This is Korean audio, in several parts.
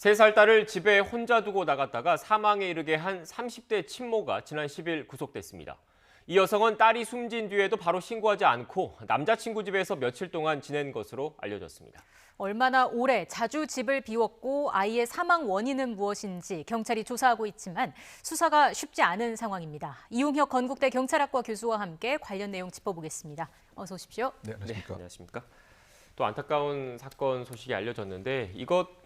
3살 딸을 집에 혼자 두고 나갔다가 사망에 이르게 한 30대 친모가 지난 10일 구속됐습니다. 이 여성은 딸이 숨진 뒤에도 바로 신고하지 않고 남자친구 집에서 며칠 동안 지낸 것으로 알려졌습니다. 얼마나 오래 자주 집을 비웠고 아이의 사망 원인은 무엇인지 경찰이 조사하고 있지만 수사가 쉽지 않은 상황입니다. 이웅혁 건국대 경찰학과 교수와 함께 관련 내용 짚어보겠습니다. 어서 오십시오. 네, 안녕하십니까. 네, 안녕하십니까. 또 안타까운 사건 소식이 알려졌는데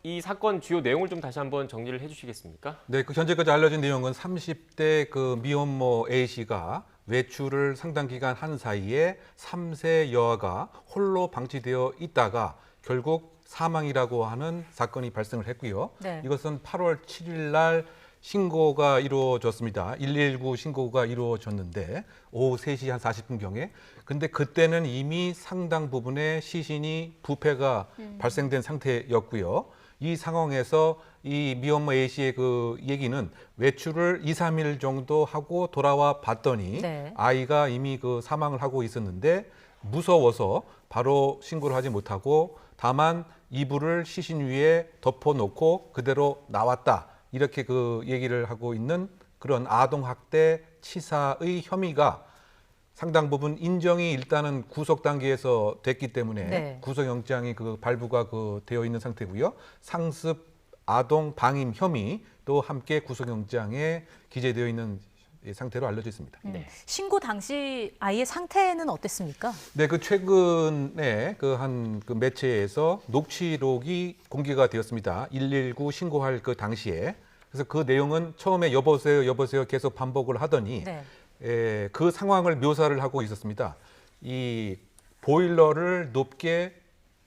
이 사건 주요 내용을 좀 다시 한번 정리를 해주시겠습니까? 네, 현재까지 알려진 내용은 30대 미혼모 A 씨가 외출을 상당 기간 한 사이에 3세 여아가 홀로 방치되어 있다가 결국 사망이라고 하는 사건이 발생을 했고요. 네. 이것은 8월 7일 날 신고가 이루어졌습니다. 119 신고가 이루어졌는데 오후 3시 한 40분경에. 근데 그때는 이미 상당 부분의 시신이 부패가 발생된 상태였고요. 이 상황에서 이 미혼모 A 씨의 그 얘기는 외출을 2, 3일 정도 하고 돌아와 봤더니 네. 아이가 이미 그 사망을 하고 있었는데 무서워서 바로 신고를 하지 못하고 다만 이불을 시신 위에 덮어놓고 그대로 나왔다. 이렇게 그 얘기를 하고 있는 그런 아동학대 치사의 혐의가 상당 부분 인정이 일단은 구속 단계에서 됐기 때문에 네. 구속영장이 그 발부가 되어 있는 상태고요. 상습 아동 방임 혐의도 함께 구속영장에 기재되어 있는 상태로 알려져 있습니다. 네. 신고 당시 아이의 상태는 어땠습니까? 네, 그 최근에 그 매체에서 녹취록이 공개가 되었습니다. 119 신고할 그 당시에. 그래서 그 내용은 처음에 여보세요, 여보세요 계속 반복을 하더니 네. 그 상황을 묘사를 하고 있었습니다. 이 보일러를 높게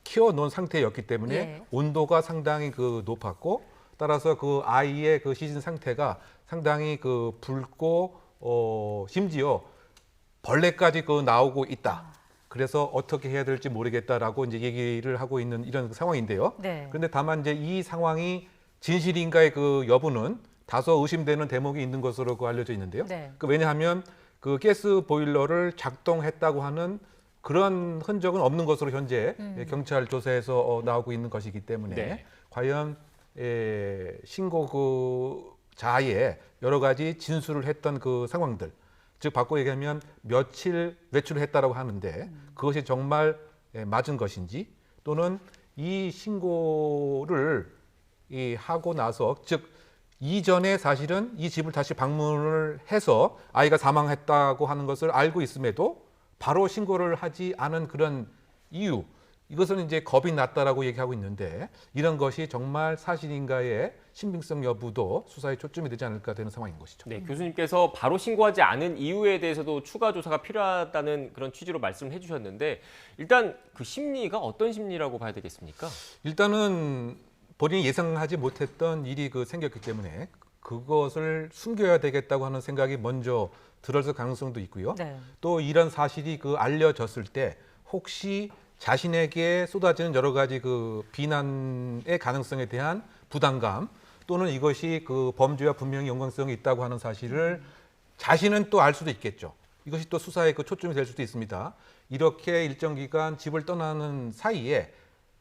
키워놓은 상태였기 때문에 예. 온도가 상당히 높았고 따라서 그 아이의 그 시신 상태가 상당히 붉고 심지어 벌레까지 나오고 있다. 그래서 어떻게 해야 될지 모르겠다라고 이제 얘기를 하고 있는 이런 상황인데요. 네. 그런데 다만 이제 이 상황이 진실인가의 그 여부는 다소 의심되는 대목이 있는 것으로 알려져 있는데요. 네. 왜냐하면 그 가스 보일러를 작동했다고 하는 그런 흔적은 없는 것으로 현재 경찰 조사에서 나오고 있는 것이기 때문에 네. 과연 신고자의 여러 가지 진술을 했던 그 상황들, 즉 바꿔 얘기하면 며칠 외출을 했다라고 하는데 그것이 정말 맞은 것인지 또는 이 신고를 하고 나서 즉 이전에 사실은 이 집을 다시 방문을 해서 아이가 사망했다고 하는 것을 알고 있음에도 바로 신고를 하지 않은 그런 이유, 이것은 이제 겁이 났다라고 얘기하고 있는데 이런 것이 정말 사실인가의 신빙성 여부도 수사에 초점이 되지 않을까 되는 상황인 것이죠. 네, 교수님께서 바로 신고하지 않은 이유에 대해서도 추가 조사가 필요하다는 그런 취지로 말씀을 해주셨는데 일단 그 심리가 어떤 심리라고 봐야 되겠습니까? 일단은 본인이 예상하지 못했던 일이 생겼기 때문에 그것을 숨겨야 되겠다고 하는 생각이 먼저 들었을 가능성도 있고요. 네. 또 이런 사실이 알려졌을 때 혹시 자신에게 쏟아지는 여러 가지 비난의 가능성에 대한 부담감 또는 이것이 범죄와 분명히 연관성이 있다고 하는 사실을 자신은 또 알 수도 있겠죠. 이것이 또 수사의 초점이 될 수도 있습니다. 이렇게 일정 기간 집을 떠나는 사이에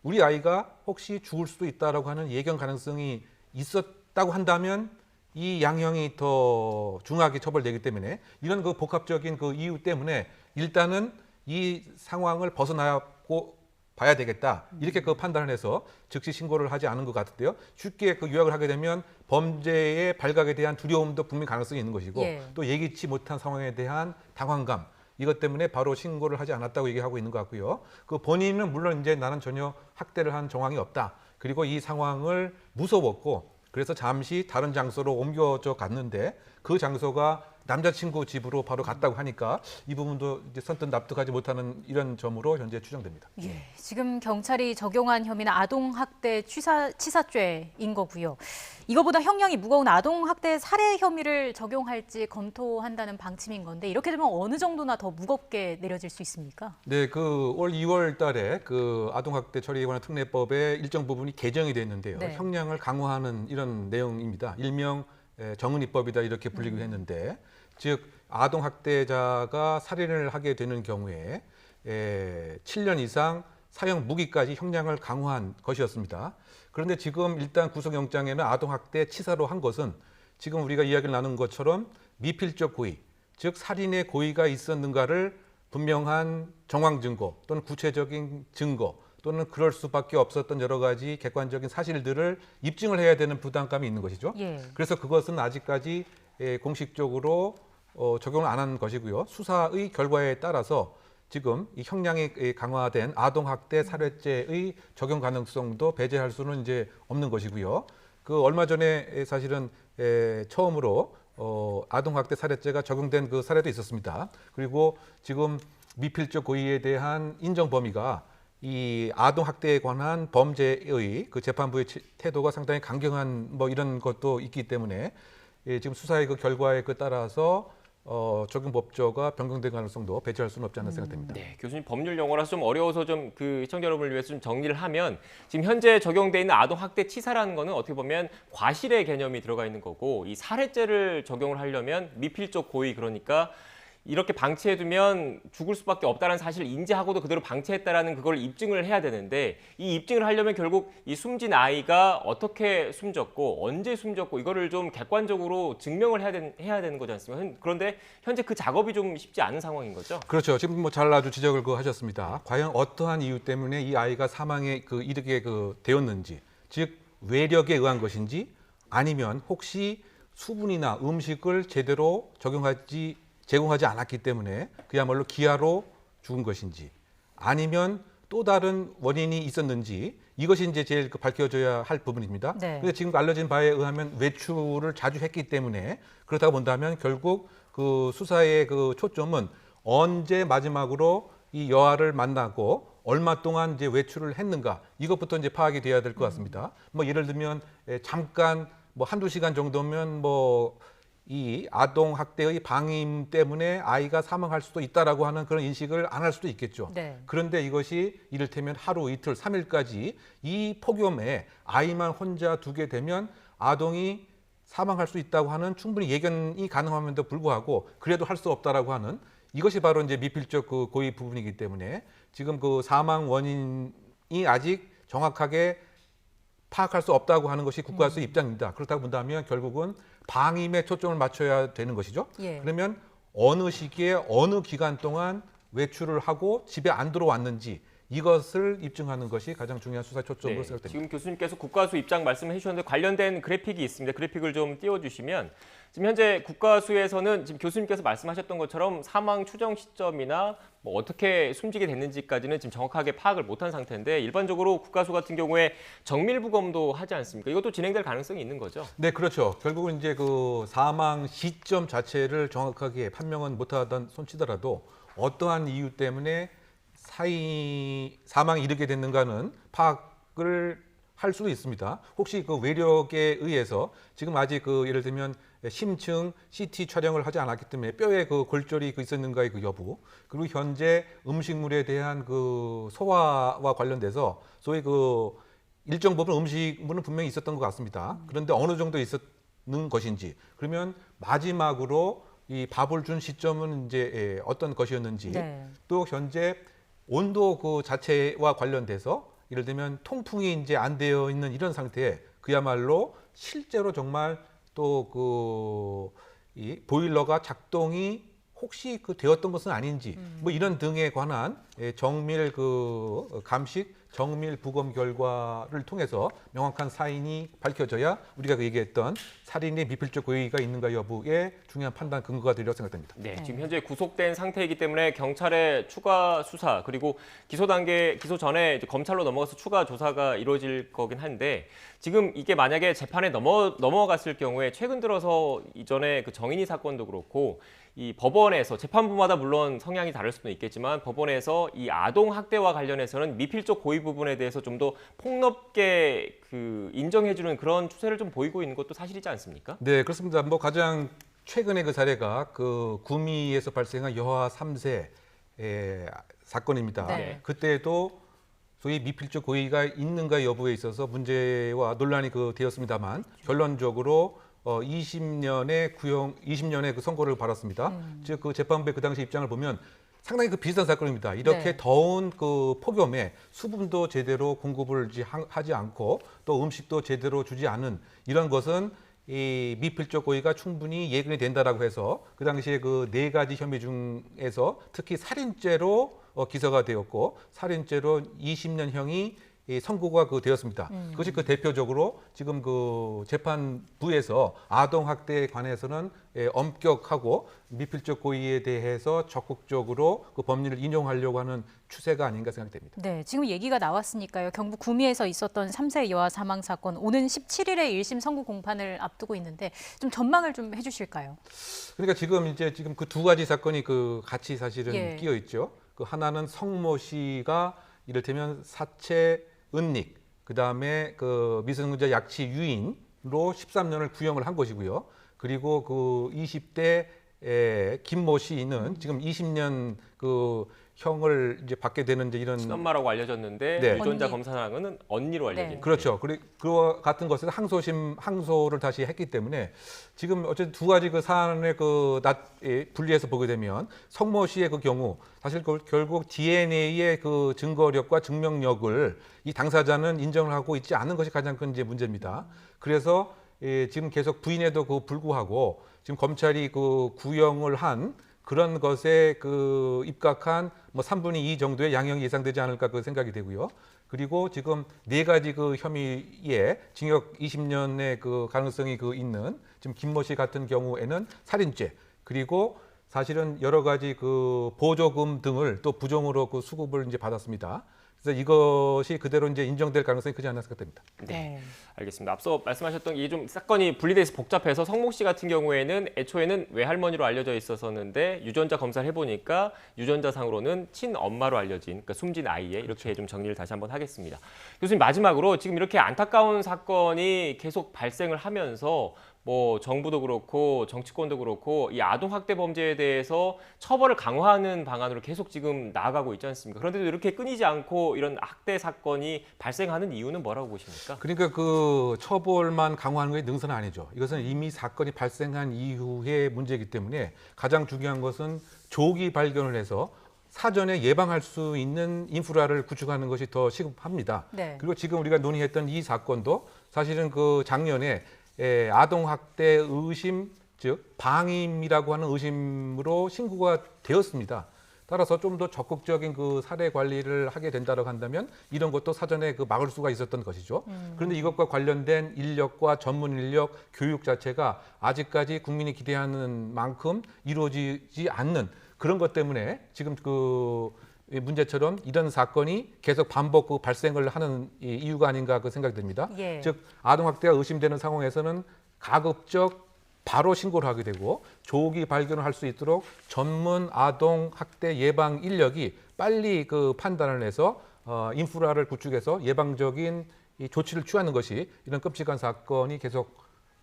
우리 아이가 혹시 죽을 수도 있다라고 하는 예견 가능성이 있었다고 한다면 이 양형이 더 중하게 처벌되기 때문에 이런 복합적인 이유 때문에 일단은 이 상황을 벗어나고 봐야 되겠다 이렇게 판단을 해서 즉시 신고를 하지 않은 것 같은데요. 쉽게 요약을 하게 되면 범죄의 발각에 대한 두려움도 분명히 가능성이 있는 것이고 예. 또 예기치 못한 상황에 대한 당황감 이것 때문에 바로 신고를 하지 않았다고 얘기하고 있는 것 같고요. 본인은 물론 이제 나는 전혀 학대를 한 정황이 없다. 그리고 이 상황을 무서웠고 그래서 잠시 다른 장소로 옮겨져 갔는데 그 장소가 남자친구 집으로 바로 갔다고 하니까 이 부분도 이제 선뜻 납득하지 못하는 이런 점으로 현재 추정됩니다. 예, 지금 경찰이 적용한 혐의는 아동학대 치사죄인 거고요. 이거보다 형량이 무거운 아동학대 살해 혐의를 적용할지 검토한다는 방침인 건데 이렇게 되면 어느 정도나 더 무겁게 내려질 수 있습니까? 네, 올 2월 달에 아동학대 처리에 관한 특례법의 일정 부분이 개정이 됐는데요. 네. 형량을 강화하는 이런 내용입니다. 일명 정은이법이다 이렇게 불리기도 했는데 즉 아동학대자가 살인을 하게 되는 경우에 7년 이상 사형 무기까지 형량을 강화한 것이었습니다. 그런데 지금 일단 구속영장에는 아동학대 치사로 한 것은 지금 우리가 이야기를 나눈 것처럼 미필적 고의, 즉 살인의 고의가 있었는가를 분명한 정황 증거 또는 구체적인 증거 또는 그럴 수밖에 없었던 여러 가지 객관적인 사실들을 입증을 해야 되는 부담감이 있는 것이죠. 예. 그래서 그것은 아직까지 공식적으로 적용을 안 한 것이고요. 수사의 결과에 따라서 지금 이 형량이 강화된 아동학대 살해죄의 적용 가능성도 배제할 수는 이제 없는 것이고요. 그 얼마 전에 사실은 처음으로 아동학대 살해죄가 적용된 그 사례도 있었습니다. 그리고 지금 미필적 고의에 대한 인정 범위가 이 아동학대에 관한 범죄의 그 재판부의 태도가 상당히 강경한 뭐 이런 것도 있기 때문에 지금 수사의 그 결과에 그 따라서 적용 법조가 변경된 가능성도 배제할 수는 없지 않나 생각됩니다. 네, 교수님 법률 용어라서 좀 어려워서 좀 그 시청자 여러분을 위해서 좀 정리를 하면 지금 현재 적용돼 있는 아동학대 치사라는 거는 어떻게 보면 과실의 개념이 들어가 있는 거고 이 살해죄를 적용을 하려면 미필적 고의 그러니까 이렇게 방치해두면 죽을 수밖에 없다는 사실을 인지하고도 그대로 방치했다라는 그걸 입증을 해야 되는데 이 입증을 하려면 결국 이 숨진 아이가 어떻게 숨졌고 언제 숨졌고 이거를 좀 객관적으로 증명을 해야 되는 거지 않습니까? 그런데 현재 그 작업이 좀 쉽지 않은 상황인 거죠? 그렇죠. 지금 뭐 잘 아주 지적을 하셨습니다. 과연 어떠한 이유 때문에 이 아이가 사망에 이르게 되었는지, 즉 외력에 의한 것인지 아니면 혹시 수분이나 음식을 제대로 제공하지 않았기 때문에 그야말로 기아로 죽은 것인지 아니면 또 다른 원인이 있었는지 이것이 이제 제일 밝혀져야 할 부분입니다. 네. 그런데 지금 알려진 바에 의하면 외출을 자주 했기 때문에 그렇다고 본다면 결국 그 수사의 그 초점은 언제 마지막으로 이 여아를 만나고 얼마 동안 이제 외출을 했는가 이것부터 이제 파악이 돼야 될 것 같습니다. 뭐 예를 들면 잠깐 뭐 한두 시간 정도면 뭐 이 아동 학대의 방임 때문에 아이가 사망할 수도 있다라고 하는 그런 인식을 안 할 수도 있겠죠. 네. 그런데 이것이 이를테면 하루, 이틀, 3일까지 이 폭염에 아이만 혼자 두게 되면 아동이 사망할 수 있다고 하는 충분히 예견이 가능함에도 불구하고 그래도 할 수 없다라고 하는 이것이 바로 이제 미필적 그 고의 부분이기 때문에 지금 그 사망 원인이 아직 정확하게 파악할 수 없다고 하는 것이 국가수의 입장입니다. 그렇다고 본다면 결국은 방임에 초점을 맞춰야 되는 것이죠. 예. 그러면 어느 시기에 어느 기간 동안 외출을 하고 집에 안 들어왔는지 이것을 입증하는 것이 가장 중요한 수사 초점으로 생각됩니다. 지금 교수님께서 국가수 입장 말씀을 해주셨는데 관련된 그래픽이 있습니다. 그래픽을 좀 띄워주시면 지금 현재 국가수에서는 지금 교수님께서 말씀하셨던 것처럼 사망 추정 시점이나 뭐 어떻게 숨지게 됐는지까지는 지금 정확하게 파악을 못한 상태인데 일반적으로 국가수 같은 경우에 정밀부검도 하지 않습니까? 이것도 진행될 가능성이 있는 거죠? 네, 그렇죠. 결국은 이제 그 사망 시점 자체를 정확하게 판명은 못하던 손치더라도 어떠한 이유 때문에 사망에 이르게 됐는가는 파악을 할 수도 있습니다. 혹시 그 외력에 의해서 지금 아직 그 예를 들면 심층 CT 촬영을 하지 않았기 때문에 뼈에 그 골절이 있었는가의 그 여부, 그리고 현재 음식물에 대한 그 소화와 관련돼서 소위 그 일정 부분 음식물은 분명히 있었던 것 같습니다. 그런데 어느 정도 있었는 것인지, 그러면 마지막으로 이 밥을 준 시점은 이제 어떤 것이었는지, 네. 또 현재 온도 그 자체와 관련돼서 예를 들면 통풍이 이제 안 되어 있는 이런 상태에 그야말로 실제로 정말 또 이 보일러가 작동이 혹시 되었던 것은 아닌지 뭐 이런 등에 관한 정밀 감식, 정밀 부검 결과를 통해서 명확한 사인이 밝혀져야 우리가 얘기했던 살인의 미필적 고의가 있는가 여부에 중요한 판단 근거가 되리라고 생각됩니다. 네, 지금 현재 구속된 상태이기 때문에 경찰의 추가 수사 그리고 기소 전에 이제 검찰로 넘어가서 추가 조사가 이루어질 거긴 한데 지금 이게 만약에 재판에 넘어갔을 경우에 최근 들어서 이전에 그 정인이 사건도 그렇고 이 법원에서 재판부마다 물론 성향이 다를 수도 있겠지만 법원에서 이 아동 학대와 관련해서는 미필적 고의 부분에 대해서 좀 더 폭넓게 인정해주는 그런 추세를 좀 보이고 있는 것도 사실이지 않습니까? 네, 그렇습니다. 뭐 가장 최근의 그 사례가 그 구미에서 발생한 여아 3세 사건입니다. 네. 그때도 소위 미필적 고의가 있는가 여부에 있어서 문제와 논란이 되었습니다만 결론적으로 20년의 그 선고를 받았습니다. 즉 그 재판부의 그 당시 입장을 보면 상당히 그 비슷한 사건입니다. 이렇게 네. 더운 그 폭염에 수분도 제대로 공급을 하지 않고 또 음식도 제대로 주지 않은 이런 것은 이 미필적 고의가 충분히 예견이 된다라고 해서 그 당시에 그 4가지 혐의 중에서 특히 살인죄로 기소가 되었고 살인죄로 20년형이 선고가 되었습니다. 그것이 그 대표적으로 지금 그 재판부에서 아동 학대에 관해서는 엄격하고 미필적 고의에 대해서 적극적으로 그 법리를 인용하려고 하는 추세가 아닌가 생각됩니다. 네, 지금 얘기가 나왔으니까요. 경북 구미에서 있었던 3세 여아 사망 사건 오는 17일에 1심 선고 공판을 앞두고 있는데 좀 전망을 좀 해주실까요? 그러니까 지금 그 2가지 사건이 그 같이 사실은 예. 끼어 있죠. 그 하나는 성모 씨가 이를테면 사체 은닉, 그 다음에 그 미성년자 약취 유인으로 13년을 구형을 한 것이고요. 그리고 그 20대 김모 씨는 지금 20년 그 형을 이제 받게 되는 이제 이런 친엄마라고 알려졌는데 네. 유전자 언니. 검사상은 언니로 알려진. 네. 그렇죠. 그와 같은 것에서 항소를 다시 했기 때문에 지금 어쨌든 2가지 그 사안을 분리해서 보게 되면 성모 씨의 그 경우 사실 결국 DNA의 그 증거력과 증명력을 이 당사자는 인정을 하고 있지 않은 것이 가장 큰 이제 문제입니다. 그래서 지금 계속 부인에도 불구하고 지금 검찰이 그 구형을 한 그런 것에 그 입각한 뭐 3분의 2 정도의 양형이 예상되지 않을까 그 생각이 되고요. 그리고 지금 4가지 그 혐의에 징역 20년의 그 가능성이 있는 지금 김모 씨 같은 경우에는 살인죄 그리고 사실은 여러 가지 그 보조금 등을 또 부정으로 그 수급을 이제 받았습니다. 그래서 이것이 그대로 이제 인정될 가능성이 크지 않나 생각됩니다. 네, 알겠습니다. 앞서 말씀하셨던 이게 좀 사건이 분리돼서 복잡해서 성모 씨 같은 경우에는 애초에는 외할머니로 알려져 있었었는데 유전자 검사를 해보니까 유전자상으로는 친엄마로 알려진 그러니까 숨진 아이의 이렇게 좀 정리를 다시 한번 하겠습니다. 교수님 마지막으로 지금 이렇게 안타까운 사건이 계속 발생을 하면서 뭐 정부도 그렇고 정치권도 그렇고 이 아동 학대 범죄에 대해서 처벌을 강화하는 방안으로 계속 지금 나아가고 있지 않습니까? 그런데도 이렇게 끊이지 않고 이런 학대 사건이 발생하는 이유는 뭐라고 보십니까? 그러니까 그 처벌만 강화하는 것이 능사는 아니죠. 이것은 이미 사건이 발생한 이후의 문제이기 때문에 가장 중요한 것은 조기 발견을 해서 사전에 예방할 수 있는 인프라를 구축하는 것이 더 시급합니다. 네. 그리고 지금 우리가 논의했던 이 사건도 사실은 그 작년에 아동 학대 의심 즉 방임이라고 하는 의심으로 신고가 되었습니다. 따라서 좀 더 적극적인 그 사례 관리를 하게 된다고 한다면 이런 것도 사전에 그 막을 수가 있었던 것이죠. 그런데 이것과 관련된 인력과 전문 인력 교육 자체가 아직까지 국민이 기대하는 만큼 이루어지지 않는 그런 것 때문에 지금 그 문제처럼 이런 사건이 계속 반복 발생을 하는 이유가 아닌가 그 생각이 듭니다. 예. 즉 아동학대가 의심되는 상황에서는 가급적 바로 신고를 하게 되고 조기 발견을 할 수 있도록 전문 아동학대 예방 인력이 빨리 그 판단을 해서 인프라를 구축해서 예방적인 이 조치를 취하는 것이 이런 끔찍한 사건이 계속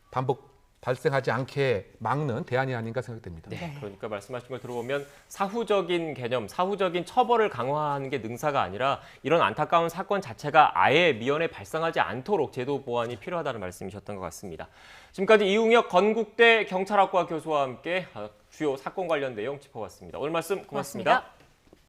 반복 발생하지 않게 막는 대안이 아닌가 생각됩니다. 네, 그러니까 말씀하신 걸 들어보면 사후적인 개념, 사후적인 처벌을 강화하는 게 능사가 아니라 이런 안타까운 사건 자체가 아예 미연에 발생하지 않도록 제도 보완이 필요하다는 말씀이셨던 것 같습니다. 지금까지 이웅혁 건국대 경찰학과 교수와 함께 주요 사건 관련 내용 짚어봤습니다. 오늘 말씀 고맙습니다.